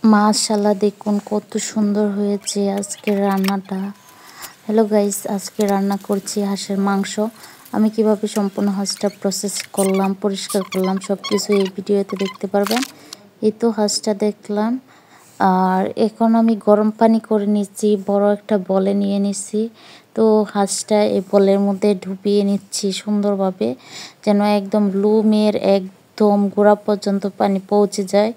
মাশাআল্লাহ, দেখুন কত সুন্দর হয়েছে আজকের রান্নাটা। হ্যালো গাইস, আজকে রান্না করছি হাঁসের মাংস। আমি কিভাবে সম্পূর্ণ হাঁসটা প্রসেস করলাম, পরিষ্কার করলাম, সব কিছু এই ভিডিওতে দেখতে পারবেন। এই তো হাঁসটা দেখলাম। আর এখন আমি গরম পানি করে নিচ্ছি, বড় একটা বলে নিয়ে নিচ্ছি। তো হাঁসটা এই বলের মধ্যে ডুবিয়ে নিচ্ছি সুন্দরভাবে, যেন একদম লুমের একদম গোড়া পর্যন্ত পানি পৌঁছে যায়।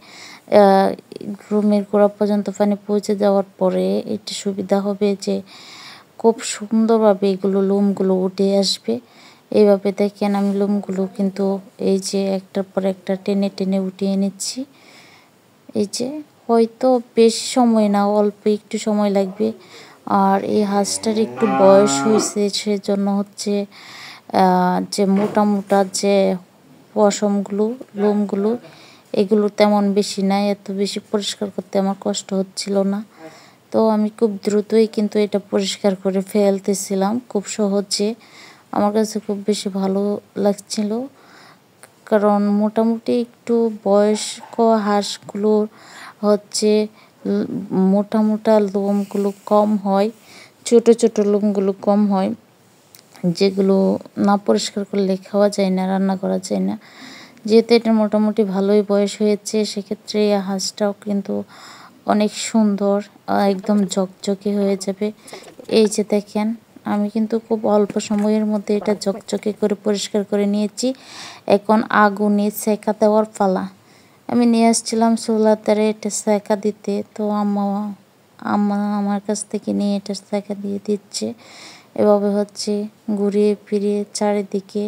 রুমের গোড়া পর্যন্ত পানি পৌঁছে যাওয়ার পরে এটা সুবিধা হবে যে খুব সুন্দরভাবে এগুলো লোমগুলো উঠে আসবে। এইভাবে দেখেন আমি লোমগুলো কিন্তু এই যে একটার পর একটা টেনে টেনে উঠিয়ে নিচ্ছি। এই যে হয়তো বেশি সময় না, অল্প একটু সময় লাগবে। আর এই হাঁসটার একটু বয়স হয়েছে, সেজন্য হচ্ছে যে মোটা মোটা যে পশমগুলো, লোমগুলো, এগুলো তেমন বেশি নাই। এত বেশি পরিষ্কার করতে আমার কষ্ট হচ্ছিল না। তো আমি খুব দ্রুতই কিন্তু এটা পরিষ্কার করে ফেলতেছিলাম, খুব সহজে। আমার কাছে খুব বেশি ভালো লাগছিল, কারণ মোটামুটি একটু বয়স্ক হাঁসগুলোর হচ্ছে মোটা মোটা লোমগুলো কম হয়, ছোট ছোট লোমগুলো কম হয়, যেগুলো না পরিষ্কার করলে খাওয়া যায় না, রান্না করা যায় না। যেহেতু এটা মোটামুটি ভালোই বয়স হয়েছে, সেক্ষেত্রে এই হাঁসটাও কিন্তু অনেক সুন্দর, একদম ঝকঝকে হয়ে যাবে। এই যে দেখেন, আমি কিন্তু খুব অল্প সময়ের মধ্যে এটা ঝকঝকে করে পরিষ্কার করে নিয়েছি। এখন আগুনে সেকা দেওয়ার পালা। আমি নিয়ে আসছিলাম চুলার ধারে এটা সেকা দিতে, তো আম্মা আম্মা আমার কাছ থেকে নিয়ে এটা সেকা দিয়ে দিচ্ছে। এভাবে হচ্ছে ঘুরিয়ে ফিরিয়ে চারিদিকে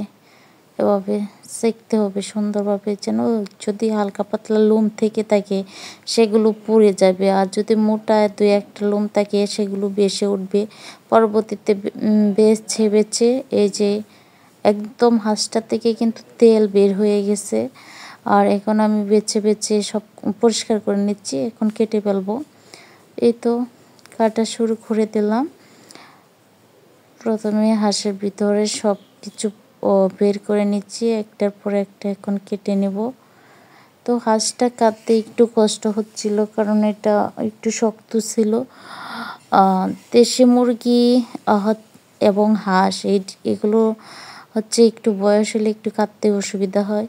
এভাবে সেঁকতে হবে সুন্দরভাবে, যেন যদি হালকা পাতলা লোম থেকে থাকে সেগুলো পুড়ে যাবে, আর যদি মোটা দুই একটা লোম থাকে সেগুলো বেশি উঠবে। পরবর্তীতে বেছে বেছে এই যে একদম হাঁসটা থেকে কিন্তু তেল বের হয়ে গেছে। আর এখন আমি বেছে বেছে সব পরিষ্কার করে নিচ্ছি, এখন কেটে ফেলবো। এই তো কাটা শুরু করে দিলাম। প্রথমে হাঁসের ভিতরে সব কিছু বের করে নিচ্ছি একটার পর একটা, এখন কেটে নেব। তো হাঁসটা কাটতে একটু কষ্ট হচ্ছিল, কারণ এটা একটু শক্ত ছিল। দেশি মুরগি এবং হাঁস এগুলো হচ্ছে একটু বয়স হলে একটু কাটতে অসুবিধা হয়।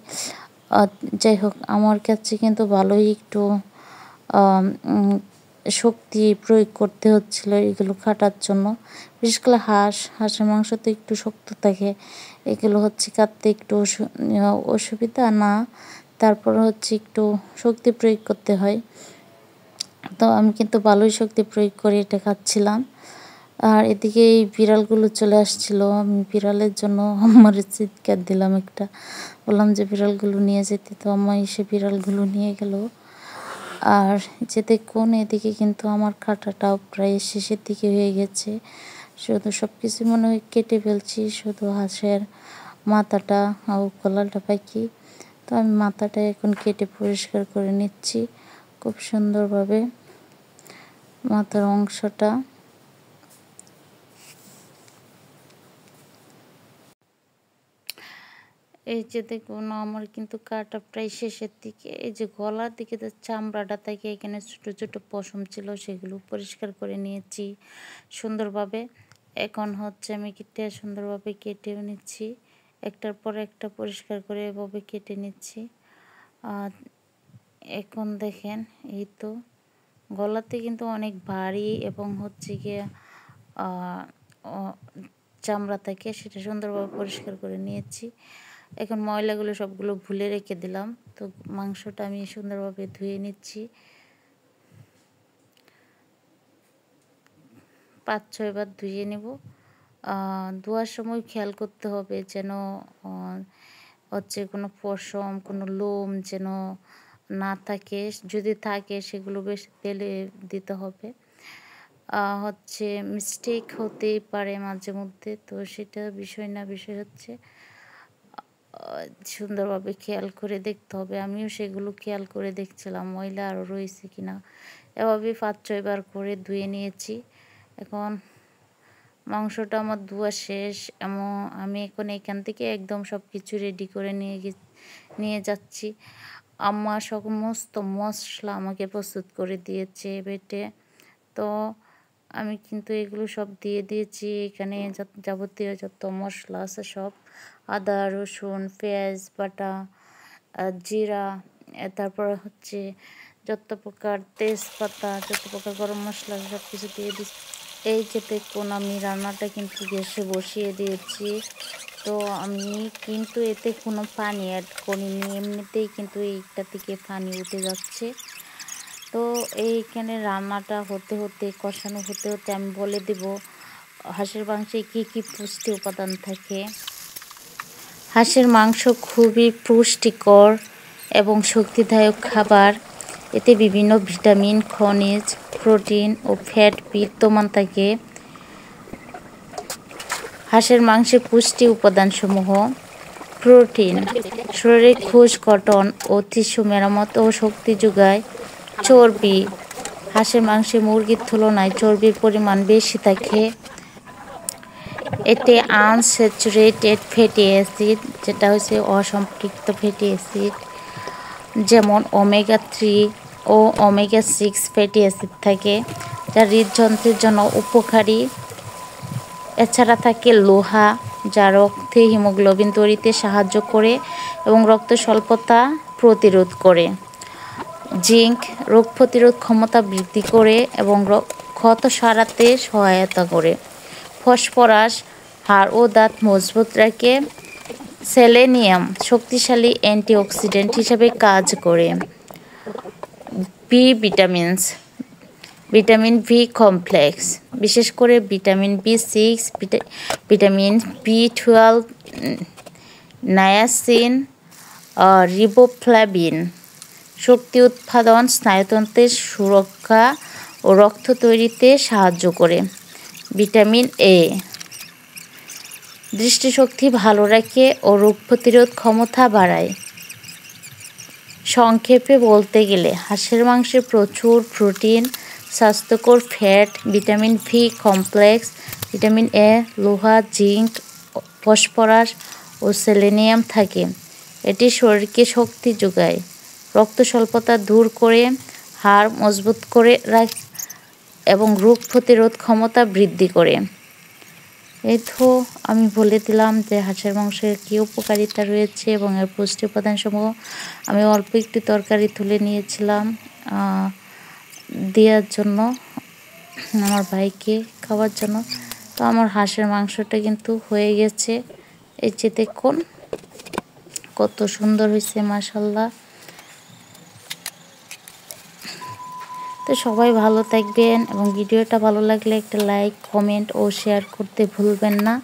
যাই হোক, আমার কাছে কিন্তু ভালোই একটু শক্তি প্রয়োগ করতে হচ্ছিল এগুলো কাটার জন্য। বিশেষ করে হাঁসের মাংস তো একটু শক্ত থাকে, এগুলো হচ্ছে কাটতে একটু অসুবিধা না, তারপর হচ্ছে একটু শক্তি প্রয়োগ করতে হয়। তো আমি কিন্তু ভালোই শক্তি প্রয়োগ করে এটা খাচ্ছিলাম। আর এদিকে এই বিড়ালগুলো চলে আসছিল, আমি বিড়ালের জন্য আমার চিৎকার দিলাম একটা, বললাম যে বিড়ালগুলো নিয়ে যেতে, তো আম্মা এসে বিড়ালগুলো নিয়ে গেল। আর যে দেখুন, এদিকে কিন্তু আমার কাটাটাও প্রায় শেষের দিকে হয়ে গেছে। শুধু সব কিছু মনে হয় কেটে ফেলছি, শুধু হাঁসের মাথাটা ও গলাটা বাকি। তো আমি মাথাটা এখন কেটে পরিষ্কার করে নিচ্ছি খুব সুন্দরভাবে, মাথার অংশটা। এই যে দেখুন, আমার কিন্তু কাটা প্রায় শেষের দিকে। এই যে গলার দিকে যে চামড়াটা থেকে এখানে ছোট ছোট পশম ছিল, সেগুলো পরিষ্কার করে নিয়েছি সুন্দরভাবে। এখন হচ্ছে আমি সুন্দরভাবে কেটেও নিচ্ছি, একটার পর একটা পরিষ্কার করে এভাবে কেটে নিচ্ছি। আর এখন দেখেন, এই তো গলাতে কিন্তু অনেক ভারী এবং হচ্ছে গিয়ে চামড়া থেকে, সেটা সুন্দরভাবে পরিষ্কার করে নিয়েছি। এখন ময়লাগুলো সবগুলো ভুলে রেখে দিলাম। তো মাংসটা আমি সুন্দরভাবে ধুয়ে নিচ্ছি। 5-6 বার ধুয়ে নেব। ধোয়ার সময় খেয়াল করতে হবে যেন হচ্ছে কোনো পশম, কোনো লোম যেন না থাকে। যদি থাকে সেগুলো বেশ তেলে দিতে হবে। হচ্ছে মিস্টেক হতেই পারে মাঝে মধ্যে, তো সেটা বিষয় না, বিষয় হচ্ছে সুন্দরভাবে খেয়াল করে দেখতে হবে। আমিও সেগুলো খেয়াল করে দেখছিলাম ময়লা আরও রয়েছে কিনা। এভাবে 5-6 বার করে ধুয়ে নিয়েছি। এখন মাংসটা আমার ধোয়া শেষ, এমন আমি এখন এখান থেকে একদম সব কিছু রেডি করে নিয়ে যাচ্ছি। আম্মা সমস্ত মশলা আমাকে প্রস্তুত করে দিয়েছে বেটে। তো আমি কিন্তু এগুলো সব দিয়ে দিয়েছি। এখানে যাবতীয় যত মশলা আছে সব, আদা রসুন পেঁয়াজ বাটা, জিরা, তারপর হচ্ছে যত প্রকার তেজপাতা, যত প্রকার গরম মশলা সব কিছু দিয়ে দিচ্ছি। এই যে দেখুন আমি রান্নাটা কিন্তু গ্যাসে বসিয়ে দিয়েছি। তো আমি কিন্তু এতে কোনো পানি অ্যাড করিনি, এমনিতেই কিন্তু এইটা থেকে পানি উঠে যাচ্ছে। তো এইখানে রান্নাটা হতে হতে কষানো হতে হতে আমি বলে দেব হাঁসের মাংসে কী কী পুষ্টি উপাদান থাকে। হাঁসের মাংস খুবই পুষ্টিকর এবং শক্তিদায়ক খাবার। এতে বিভিন্ন ভিটামিন, খনিজ, প্রোটিন ও ফ্যাট বিদ্যমান থাকে। হাঁসের মাংসের পুষ্টি উপাদানসমূহ: প্রোটিন শরীরের কোষ গঠন ও টিস্যু মেরামত ও শক্তি যোগায়। চর্বি হাঁসের মাংসে মুরগির তুলনায় চর্বির পরিমাণ বেশি থাকে। এতে আনস্যাচুরেটেড ফ্যাটি অ্যাসিড, যেটা হচ্ছে অসম্পৃক্ত ফ্যাটি অ্যাসিড, যেমন ওমেগা 3 ও ওমেগা 6 ফ্যাটি অ্যাসিড থাকে, যা হৃদযন্ত্রের জন্য উপকারী। এছাড়া থাকে লোহা, যা রক্তে হিমোগ্লোবিন তৈরিতে সাহায্য করে এবং রক্ত স্বল্পতা প্রতিরোধ করে। জিঙ্ক রোগ প্রতিরোধ ক্ষমতা বৃদ্ধি করে এবং ক্ষত সারাতে সহায়তা করে। ফসফরাস হাড় ও দাঁত মজবুত রাখে। সেলেনিয়াম শক্তিশালী অ্যান্টিঅক্সিডেন্ট হিসেবে কাজ করে। B vitamins vitamin B complex, বিশেষ করে vitamin B6, vitamin B12, niacin, riboflavin শক্তি উৎপাদন, স্নায়ুতন্ত্রের সুরক্ষা ও রক্ত তৈরিতে সাহায্য করে। ভিটামিন এ দৃষ্টিশক্তি ভালো রাখে ও রোগ প্রতিরোধ ক্ষমতা বাড়ায়। সংক্ষেপে বলতে গেলে হাঁসের মাংসে প্রচুর প্রোটিন, স্বাস্থ্যকর fat, vitamin B complex, vitamin A, লোহা, জিঙ্ক, ফসফরাস ও সেলেনিয়াম থাকে। এটি শরীরকে শক্তি যোগায়, রক্ত স্বল্পতা দূর করে, হাড় মজবুত করে রাখে এবং রোগ প্রতিরোধ ক্ষমতা বৃদ্ধি করে। এই তো আমি বলে দিলাম যে হাঁসের মাংসের কী উপকারিতা রয়েছে এবং এর পুষ্টি উপাদানসমূহ। আমি অল্প একটু তরকারি তুলে নিয়েছিলাম দেওয়ার জন্য আমার ভাইকে খাওয়ার জন্য। তো আমার হাঁসের মাংসটা কিন্তু হয়ে গেছে। এই যে দেখুন কত সুন্দর হয়েছে, মাশাআল্লাহ। তো সবাই ভালো থাকবেন এবং ভিডিওটা ভালো লাগলে একটা লাইক, কমেন্ট ও শেয়ার করতে ভুলবেন না।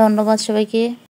ধন্যবাদ সবাইকে।